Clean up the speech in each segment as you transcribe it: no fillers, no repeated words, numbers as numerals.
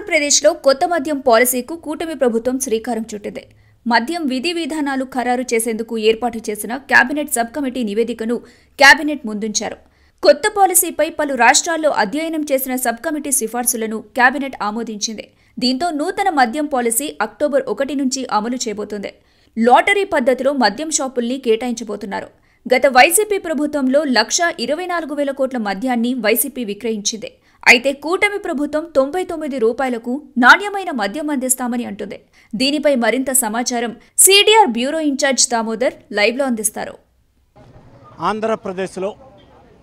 ఆంధ్రప్రదేశ్లో కొత్త మద్యం పాలసీకు కూటమి ప్రభుత్వం శ్రీకారం చుట్టింది. మద్యం విధి విధానాలు ఖరారు చేసేందుకు ఏర్పాటు చేసిన కేబినెట్ సబ్ కమిటీ నివేదికను కేబినెట్ ముందుంచారు. కొత్త పాలసీపై పలు రాష్ట్రాల్లో అధ్యయనం చేసిన సబ్ కమిటీ సిఫార్సులను కేబినెట్ ఆమోదించింది. దీంతో నూతన మద్యం పాలసీ అక్టోబర్ 1 నుంచి అమలు చేయబోతోంది. లాటరీ పద్ధతిలో మద్యం షాపుల్ని కేటాయించబోతున్నారు. గత వైసీపీ ప్రభుత్వంలో 1,24,000 కోట్ల మద్యాన్ని వైసీపీ విక్రయించింది. అయితే కూటమి ప్రభుత్వం 99 రూపాయలకు నాణ్యమైన మద్యం అందిస్తామని అంటుంది. దీనిపై మరింత సమాచారం సిడిఆర్ బ్యూరో ఇన్ఛార్జ్ దామోదర్ లైవ్లో అందిస్తారు. ఆంధ్రప్రదేశ్లో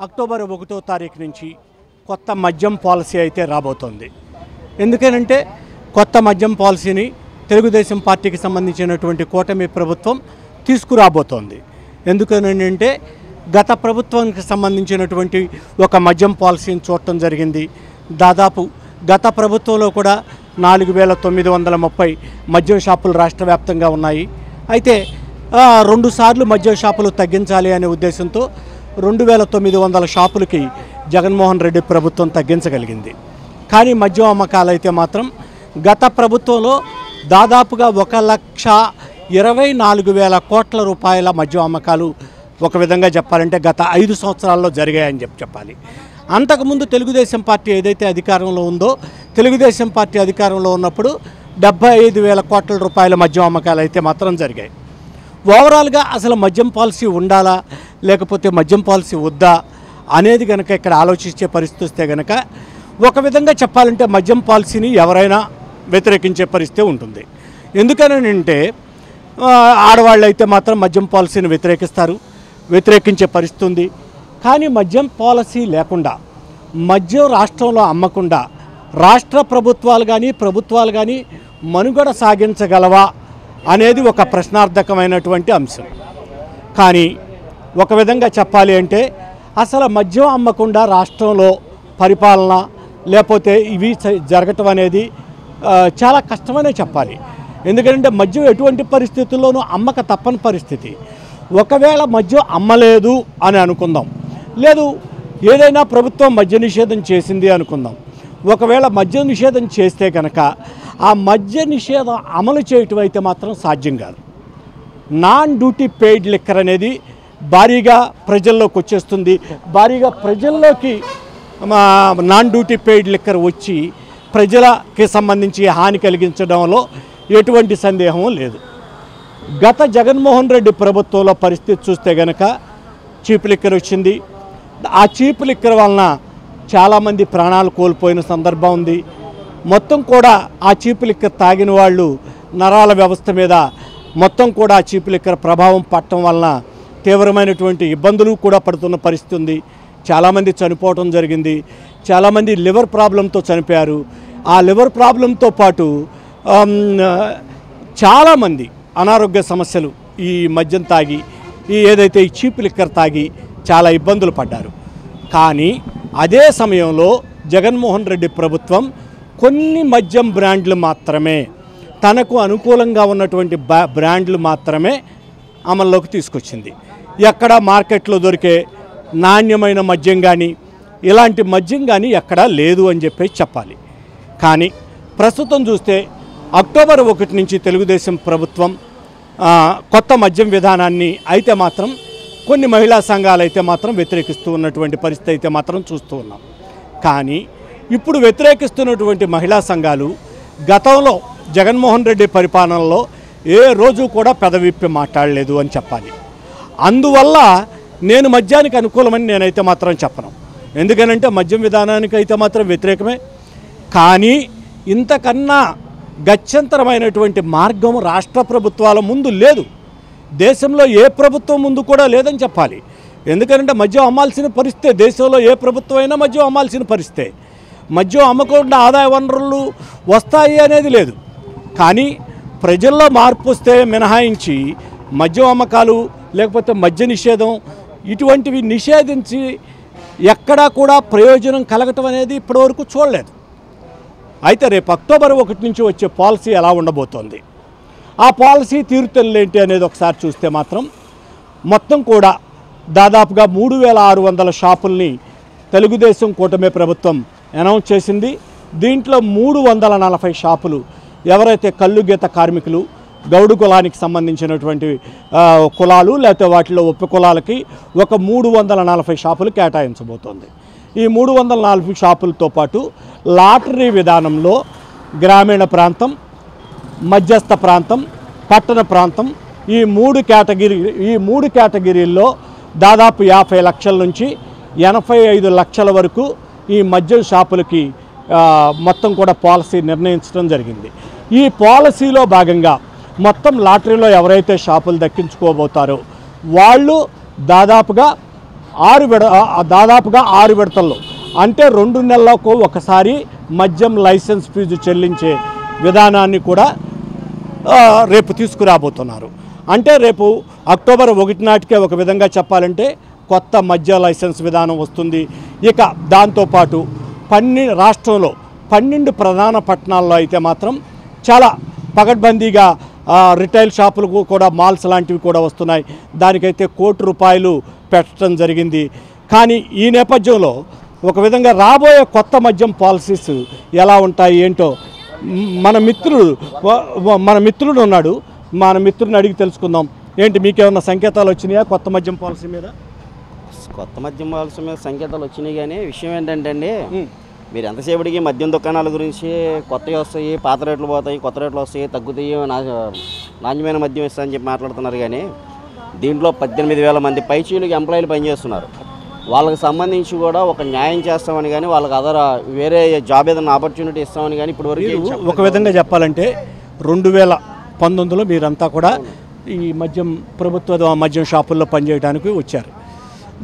అక్టోబర్ 1వ తారీఖు నుంచి కొత్త మద్యం పాలసీ అయితే రాబోతోంది. ఎందుకనంటే కొత్త మద్యం పాలసీని తెలుగుదేశం పార్టీకి సంబంధించినటువంటి కూటమి ప్రభుత్వం తీసుకురాబోతోంది. ఎందుకనంటే గత ప్రభుత్వానికి సంబంధించినటువంటి ఒక మద్యం పాలసీని చూడటం జరిగింది. దాదాపు గత ప్రభుత్వంలో కూడా 4,930 మద్యం షాపులు రాష్ట్ర వ్యాప్తంగా ఉన్నాయి. అయితే 2 సార్లు మద్యం షాపులు తగ్గించాలి అనే ఉద్దేశంతో 2,900 షాపులకి జగన్మోహన్ రెడ్డి ప్రభుత్వం తగ్గించగలిగింది. కానీ మద్యం అమ్మకాలు అయితే మాత్రం గత ప్రభుత్వంలో దాదాపుగా 1,24,000 కోట్ల రూపాయల మద్యం అమ్మకాలు ఒక విధంగా చెప్పాలంటే గత 5 సంవత్సరాల్లో జరిగాయని చెప్పాలి. అంతకుముందు తెలుగుదేశం పార్టీ ఏదైతే అధికారంలో ఉందో తెలుగుదేశం పార్టీ అధికారంలో ఉన్నప్పుడు 75,000 కోట్ల రూపాయల మద్యం అమ్మకాలు అయితే మాత్రం జరిగాయి. ఓవరాల్గా అసలు మద్యం పాలసీ ఉండాలా లేకపోతే మద్యం పాలసీ వద్దా అనేది కనుక ఇక్కడ ఆలోచించే పరిస్థితి వస్తే కనుక ఒక విధంగా చెప్పాలంటే మద్యం పాలసీని ఎవరైనా వ్యతిరేకించే పరిస్థితి ఉంటుంది. ఎందుకనంటే ఆడవాళ్ళు అయితే మాత్రం మద్యం పాలసీని వ్యతిరేకించే పరిస్థితి ఉంది. కానీ మద్యం పాలసీ లేకుండా మద్యం రాష్ట్రంలో అమ్మకుండా రాష్ట్ర ప్రభుత్వాలు కానీ మనుగడ సాగించగలవా అనేది ఒక ప్రశ్నార్థకమైనటువంటి అంశం. కానీ ఒక విధంగా చెప్పాలి అంటే అసలు మద్యం అమ్మకుండా రాష్ట్రంలో పరిపాలన లేకపోతే ఇవి జరగటం అనేది చాలా కష్టమనే చెప్పాలి. ఎందుకంటే మద్యం ఎటువంటి పరిస్థితుల్లోనూ అమ్మక తప్పని పరిస్థితి. ఒకవేళ మద్యం అమ్మలేదు అని అనుకుందాం, లేదు ఏదైనా ప్రభుత్వం మద్య నిషేధం చేసింది అనుకుందాం. ఒకవేళ మద్య నిషేధం చేస్తే కనుక ఆ మద్య నిషేధం అమలు చేయటం అయితే మాత్రం సాధ్యం కాదు. నాన్ డ్యూటీ పెయిడ్ లిక్కర్ అనేది భారీగా ప్రజల్లోకి వచ్చేస్తుంది. భారీగా ప్రజల్లోకి నాన్ డ్యూటీ పెయిడ్ లిక్కర్ వచ్చి ప్రజలకి సంబంధించి హాని కలిగించడంలో ఎటువంటి సందేహం లేదు. గత జగన్మోహన్ రెడ్డి ప్రభుత్వంలో పరిస్థితి చూస్తే కనుక చీప్ లిక్కర్ వచ్చింది. ఆ చీప్ లిక్కర్ వలన చాలామంది ప్రాణాలు కోల్పోయిన సందర్భం ఉంది. మొత్తం కూడా ఆ చీప్ లిక్కర్ తాగిన వాళ్ళు నరాల వ్యవస్థ మీద మొత్తం కూడా ఆ చీప్ లిక్కర్ ప్రభావం పడటం వలన తీవ్రమైనటువంటి ఇబ్బందులు కూడా పడుతున్న పరిస్థితి ఉంది. చాలామంది చనిపోవటం జరిగింది. చాలామంది లివర్ ప్రాబ్లంతో చనిపోయారు. ఆ లివర్ ప్రాబ్లంతో పాటు చాలామంది అనారోగ్య సమస్యలు ఈ మద్యం తాగి ఏదైతే ఈ చీప్ లిక్కర్ తాగి చాలా ఇబ్బందులు పడ్డారు. కానీ అదే సమయంలో జగన్మోహన్ రెడ్డి ప్రభుత్వం కొన్ని మద్యం బ్రాండ్లు మాత్రమే తనకు అనుకూలంగా ఉన్నటువంటి బ్రాండ్లు మాత్రమే అమల్లోకి తీసుకొచ్చింది. ఎక్కడ మార్కెట్లో దొరికే నాణ్యమైన మద్యం కానీ ఇలాంటి మద్యం కానీ ఎక్కడా లేదు అని చెప్పాలి. కానీ ప్రస్తుతం చూస్తే అక్టోబర్ 1 నుంచి తెలుగుదేశం ప్రభుత్వం కొత్త మద్యం విధానాన్ని అయితే మాత్రం కొన్ని మహిళా సంఘాలు అయితే మాత్రం వ్యతిరేకిస్తూ ఉన్నటువంటి పరిస్థితి అయితే మాత్రం చూస్తూ ఉన్నాం. కానీ ఇప్పుడు వ్యతిరేకిస్తున్నటువంటి మహిళా సంఘాలు గతంలో జగన్మోహన్ రెడ్డి పరిపాలనలో ఏ రోజు కూడా పెదవిప్పి మాట్లాడలేదు అని చెప్పాలి. అందువల్ల నేను మద్యానికి అనుకూలమని నేనైతే మాత్రం చెప్పను. ఎందుకనంటే మద్యం విధానానికి అయితే మాత్రం వ్యతిరేకమే. కానీ ఇంతకన్నా గత్యంతరమైనటువంటి మార్గం రాష్ట్ర ప్రభుత్వాల ముందు లేదు. దేశంలో ఏ ప్రభుత్వం ముందు కూడా లేదని చెప్పాలి. ఎందుకంటే మద్యం అమ్మాల్సిన పరిస్థితే. దేశంలో ఏ ప్రభుత్వం అయినా మద్యం అమ్మాల్సిన పరిస్థితే. మద్యం అమ్మకుండా ఆదాయ వనరులు వస్తాయి అనేది లేదు. కానీ ప్రజల్లో మార్పు వస్తే మినహాయించి మద్యం అమ్మకాలు లేకపోతే మద్య నిషేధం ఇటువంటివి నిషేధించి ఎక్కడా కూడా ప్రయోజనం కలగటం అనేది ఇప్పటివరకు చూడలేదు. అయితే రేపు అక్టోబర్ 1 నుంచి వచ్చే పాలసీ ఎలా ఉండబోతోంది, ఆ పాలసీ తీరుతెన్నులేంటి అనేది ఒకసారి చూస్తే మాత్రం మొత్తం కూడా దాదాపుగా 3,600 షాపుల్ని తెలుగుదేశం కూటమి ప్రభుత్వం అనౌన్స్ చేసింది. దీంట్లో 340 షాపులు ఎవరైతే కల్లు గీత కార్మికులు గౌడు కులానికి సంబంధించినటువంటి కులాలు లేకపోతే వాటిలో ఉప కులాలకి ఒక 340 షాపులు కేటాయించబోతోంది. ఈ 340 షాపులతో పాటు లాటరీ విధానంలో గ్రామీణ ప్రాంతం, మధ్యస్థ ప్రాంతం, పట్టణ ప్రాంతం ఈ మూడు కేటగిరీల్లో దాదాపు 50 లక్షల నుంచి 85 లక్షల వరకు ఈ మద్యం షాపులకి మొత్తం కూడా పాలసీ నిర్ణయించడం జరిగింది. ఈ పాలసీలో భాగంగా మొత్తం లాటరీలో ఎవరైతే షాపులు దక్కించుకోబోతారో వాళ్ళు దాదాపుగా 6 విడతల్లో అంటే 2 నెలలకు ఒకసారి మద్యం లైసెన్స్ ఫీజు చెల్లించే విధానాన్ని కూడా రేపు తీసుకురాబోతున్నారు. అంటే రేపు అక్టోబర్ 1 నాటికే ఒక విధంగా చెప్పాలంటే కొత్త మద్య లైసెన్స్ విధానం వస్తుంది. ఇక దాంతోపాటు రాష్ట్రంలో 12 ప్రధాన పట్టణాల్లో అయితే మాత్రం చాలా పకడ్బందీగా రిటైల్ షాపులకు కూడా మాల్స్ లాంటివి కూడా వస్తున్నాయి. దానికైతే ₹1 కోటి పెట్టడం జరిగింది. కానీ ఈ నేపథ్యంలో ఒక విధంగా రాబోయే కొత్త మద్యం పాలసీస్ ఎలా ఉంటాయి ఏంటో మన మిత్రుడు ఉన్నాడు. మన మిత్రుడిని అడిగి తెలుసుకుందాం. ఏంటి మీకేమన్నా సంకేతాలు వచ్చినాయా కొత్త మద్యం పాలసీ మీద? కొత్త మద్యం పాలసీ మీద సంకేతాలు వచ్చినాయి, కానీ విషయం ఏంటంటే అండి, మీరు ఎంతసేపటికి మద్యం దుకాణాల గురించి కొత్తవి వస్తాయి, పాత రేట్లు పోతాయి, కొత్త రేట్లు వస్తాయి, తగ్గుతాయి, నాణ్యమైన మద్యం ఇస్తాయని చెప్పి మాట్లాడుతున్నారు. కానీ దీంట్లో 18,000 మంది పైచీలకు ఎంప్లాయీలు పనిచేస్తున్నారు. వాళ్ళకి సంబంధించి కూడా ఒక న్యాయం చేస్తామని కానీ వాళ్ళకి వేరే జాబ్ ఏదైనా ఆపర్చునిటీ ఇస్తామని కానీ ఇప్పటివరకు ఒక విధంగా చెప్పాలంటే 2019లో మీరంతా కూడా ఈ ప్రభుత్వ మద్యం షాపుల్లో పనిచేయడానికి వచ్చారు.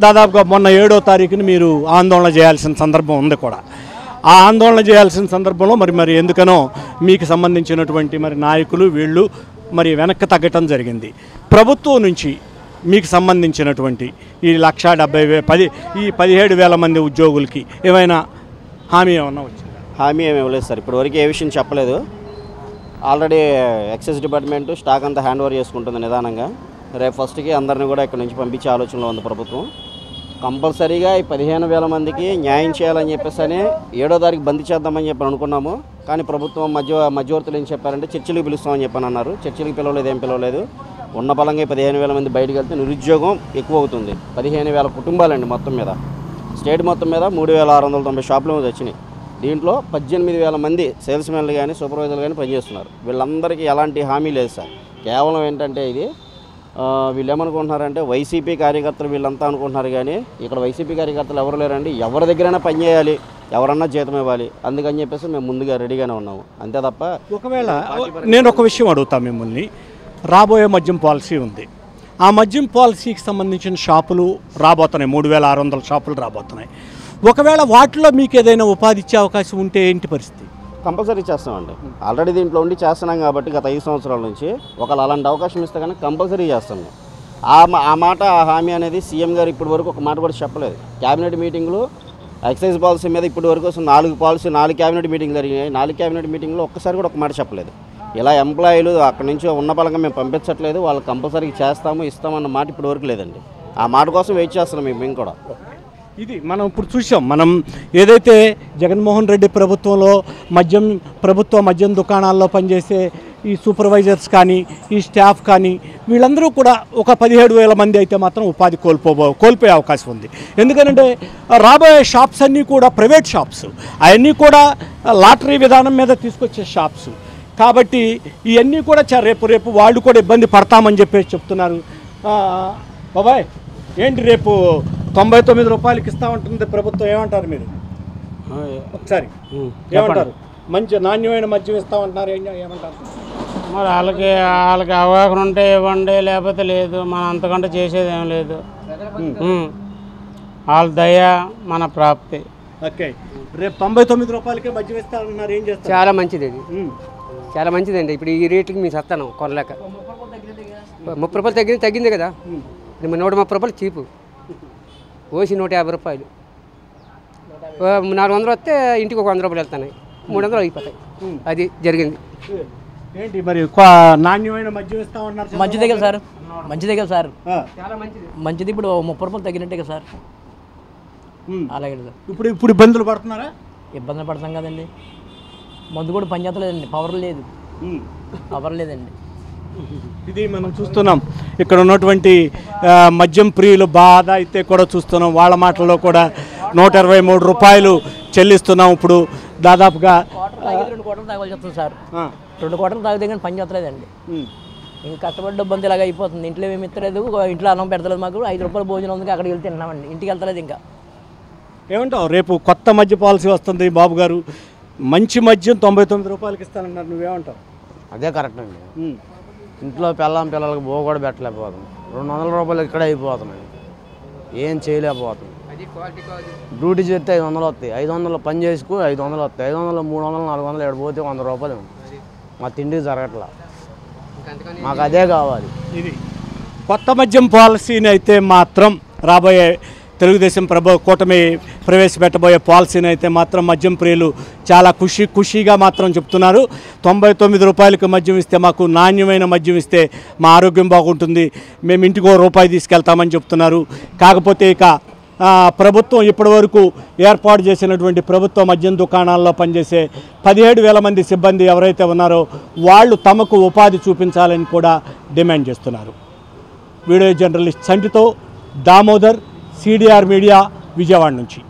దాదాపుగా మొన్న 7వ తారీఖున మీరు ఆందోళన చేయాల్సిన సందర్భం ఉంది కూడా. ఆ ఆందోళన చేయాల్సిన సందర్భంలో మరి ఎందుకనో మీకు సంబంధించినటువంటి నాయకులు వీళ్ళు వెనక్కి తగ్గటం జరిగింది. ప్రభుత్వం నుంచి మీకు సంబంధించినటువంటి ఈ 17,000 మంది ఉద్యోగులకి ఏమైనా హామీ ఏమన్నా వచ్చింది? హామీ ఏమి ఇవ్వలేదు సార్, ఇప్పటివరకు ఏ విషయం చెప్పలేదు. ఆల్రెడీ ఎక్సైజ్ డిపార్ట్మెంట్ స్టాక్ అంతా హ్యాండ్ ఓవర్ చేసుకుంటుంది నిదానంగా. రేపు ఫస్ట్కి అందరినీ కూడా ఇక్కడ నుంచి పంపించే ఆలోచనలో ఉంది ప్రభుత్వం. కంపల్సరీగా ఈ 15,000 మందికి న్యాయం చేయాలని చెప్పేసి 7వ తారీఖు బంద్ చేద్దామని చెప్పి అనుకున్నాము. కానీ ప్రభుత్వం మధ్యవర్తులు ఏం చెప్పారంటే చర్చలకు పిలుస్తామని చెప్పని అన్నారు. చర్చలకు పిలవలేదు, ఏం పిలవలేదు. ఉన్న బలంగా 15,000 మంది బయటకు వెళ్తే నిరుద్యోగం ఎక్కువ అవుతుంది. 15,000 కుటుంబాలండి మొత్తం మీద, స్టేట్ మొత్తం మీద 3,690 షాపుల మీద వచ్చినాయి. దీంట్లో 18,000 మంది సేల్స్మెన్లు కానీ సూపర్వైజర్లు కానీ పనిచేస్తున్నారు. వీళ్ళందరికీ ఎలాంటి హామీ లేదు సార్. కేవలం ఏంటంటే ఇది వీళ్ళు ఏమనుకుంటున్నారంటే వైసీపీ కార్యకర్తలు వీళ్ళంతా అనుకుంటున్నారు. కానీ ఇక్కడ వైసీపీ కార్యకర్తలు ఎవరు లేరండి. ఎవరి దగ్గరైనా పని చేయాలి, ఎవరన్నా జీతం ఇవ్వాలి, అందుకని చెప్పేసి మేము ముందుగా రెడీగానే ఉన్నాము, అంతే తప్ప. ఒకవేళ నేను ఒక విషయం అడుగుతాను మిమ్మల్ని. రాబోయే మద్యం పాలసీ ఉంది. ఆ మద్యం పాలసీకి సంబంధించిన షాపులు రాబోతున్నాయి, 3,600 షాపులు రాబోతున్నాయి. ఒకవేళ వాటిలో మీకు ఏదైనా ఉపాధి ఇచ్చే అవకాశం ఉంటే ఏంటి పరిస్థితి? కంపల్సరీ చేస్తామండి. ఆల్రెడీ దీంట్లో ఉండి చేస్తున్నాం కాబట్టి గత 5 సంవత్సరాల నుంచి ఒకవేళ అలాంటి అవకాశం ఇస్తే కనుక కంపల్సరీ చేస్తాం. ఆ మాట ఆ హామీ అనేది సీఎం గారు ఇప్పటి వరకు ఒక మాట కూడా చెప్పలేదు. క్యాబినెట్ మీటింగ్లో ఎక్సైజ్ పాలసీ మీద ఇప్పటి వరకు 4 క్యాబినెట్ మీటింగ్లు జరిగినాయి. 4 క్యాబినెట్ మీటింగ్లో ఒక్కసారి కూడా ఒక మాట చెప్పలేదు. ఇలా ఎంప్లాయీలు అక్కడి నుంచి ఉన్న పరంగా మేము పంపించట్లేదు, వాళ్ళు కంపల్సరీ చేస్తాము ఇస్తామన్న మాట ఇప్పటి వరకు లేదండి. ఆ మాట కోసం వెయిట్ చేస్తున్నాం మేము కూడా. ఇది మనం ఇప్పుడు చూసాం. మనం ఏదైతే జగన్మోహన్ రెడ్డి ప్రభుత్వంలో ప్రభుత్వ మద్యం దుకాణాల్లో పనిచేసే ఈ సూపర్వైజర్స్ కానీ ఈ స్టాఫ్ కానీ వీళ్ళందరూ కూడా ఒక 17,000 మంది అయితే మాత్రం ఉపాధి కోల్పోయే అవకాశం ఉంది. ఎందుకంటే రాబోయే షాప్స్ అన్నీ కూడా ప్రైవేట్ షాప్స్, అవన్నీ కూడా లాటరీ విధానం మీద తీసుకొచ్చే షాప్స్ కాబట్టి ఇవన్నీ కూడా రేపు వాళ్ళు కూడా ఇబ్బంది పడతామని చెప్పేసి చెప్తున్నారు. బాబాయ్ ఏంటి రేపు ₹99 ఇస్తామంటుంది ప్రభుత్వం, ఏమంటారు మీరు? ఒకసారి ఏమంటారు? మంచి నాణ్యమైన మద్యం ఇస్తామంటున్నారు, ఏమంటారు? మరి వాళ్ళకి అవగాహన ఉంటే ఇవ్వండి, లేకపోతే లేదు. మనం అంతకంటే చేసేది ఏం లేదు. వాళ్ళ దయ మన ప్రాప్తి. ఓకే, రేపు ₹99 మద్యం ఇస్తామంటున్నారు, ఏం చేస్తారు? చాలా మంచిది, అది చాలా మంచిదండి. ఇప్పుడు ఈ రేట్లకి మేము సత్తాను కొనలేక. ₹30 తగ్గింది కదా, ₹130 చీపు. ఓసి ₹150, $400 వస్తే ఇంటికి ఒక ₹100 వెళ్తున్నాయి, $300 అయిపోతాయి. అది జరిగింది. ఏంటి మరి నాణ్యమైన మద్యం ఇస్తామన్నారు? మంచిదే కదా సార్, మంచిదే కదా సార్, చాలా మంచిది. ఇప్పుడు ₹30 తగ్గినట్టే కదా సార్. అలాగే సార్. ఇప్పుడు ఇబ్బందులు పడుతున్నారా? ఇబ్బందులు పడతాం కదండి. మందు కూడా పనిచేస్తలేదండి, పవర్ లేదు, పవర్ లేదండి. ఇది మనం చూస్తున్నాం. ఇక్కడ ఉన్నటువంటి మద్యం ప్రియులు బాధ అయితే కూడా చూస్తున్నాం. వాళ్ళ మాటల్లో కూడా 123 రూపాయలు చెల్లిస్తున్నాం. ఇప్పుడు దాదాపుగా 2 కోటలు తాగాల్సి వస్తుంది సార్. 2 కోటలు తాగితే కానీ పని చేస్తలేదండి. ఇంకా కష్టపడి డబ్బు అంతా ఇలాగ అయిపోతుంది. ఇంట్లో ఏమి ఇస్తలేదు, ఇంట్లో అన్నం పెడతలేదు. మాకు 5 రూపాయల భోజనం ఉంది, అక్కడికి వెళ్తే తిన్నామండి, ఇంటికి వెళ్తలేదు. ఇంకా ఏమంటావు? రేపు కొత్త మద్య పాలసీ వస్తుంది బాబు గారు, మంచి మద్యం 99 రూపాయలకి ఇస్తానన్నారు, నువ్వేమంటావు? అదే కరెక్ట్ అండి. ఇంట్లో పిల్లలకి బో కూడా పెట్టలేకపోతుంది. 200 రూపాయలు ఇక్కడే అయిపోతున్నాయి, ఏం చేయలేకపోతుంది. డ్యూటీ చేస్తే 500 వస్తాయి, 500 పని చేసుకు 500 వస్తాయి, 500 300 400 ఏడు పోతే 100 రూపాయలు. మా తిండికి జరగట్లా, మాకు అదే కావాలి. ఇది కొత్త మద్యం పాలసీని అయితే మాత్రం రాబోయే తెలుగుదేశం కూటమి ప్రవేశపెట్టబోయే పాలసీని అయితే మాత్రం మద్యం ప్రియులు చాలా ఖుషీగా మాత్రం చెప్తున్నారు. 99 రూపాయలకు మద్యం ఇస్తే, మాకు నాణ్యమైన మద్యం ఇస్తే మా ఆరోగ్యం బాగుంటుంది, మేము ఇంటికో రూపాయి తీసుకెళ్తామని చెప్తున్నారు. కాకపోతే ఇక ప్రభుత్వం ఇప్పటివరకు ఏర్పాటు చేసినటువంటి ప్రభుత్వ మద్యం దుకాణాల్లో పనిచేసే 17,000 మంది సిబ్బంది ఎవరైతే ఉన్నారో వాళ్ళు తమకు ఉపాధి చూపించాలని కూడా డిమాండ్ చేస్తున్నారు. వీడియో జర్నలిస్ట్ సంటితో దామోదర్, CDR మీడియా, విజయవాడ నుంచి.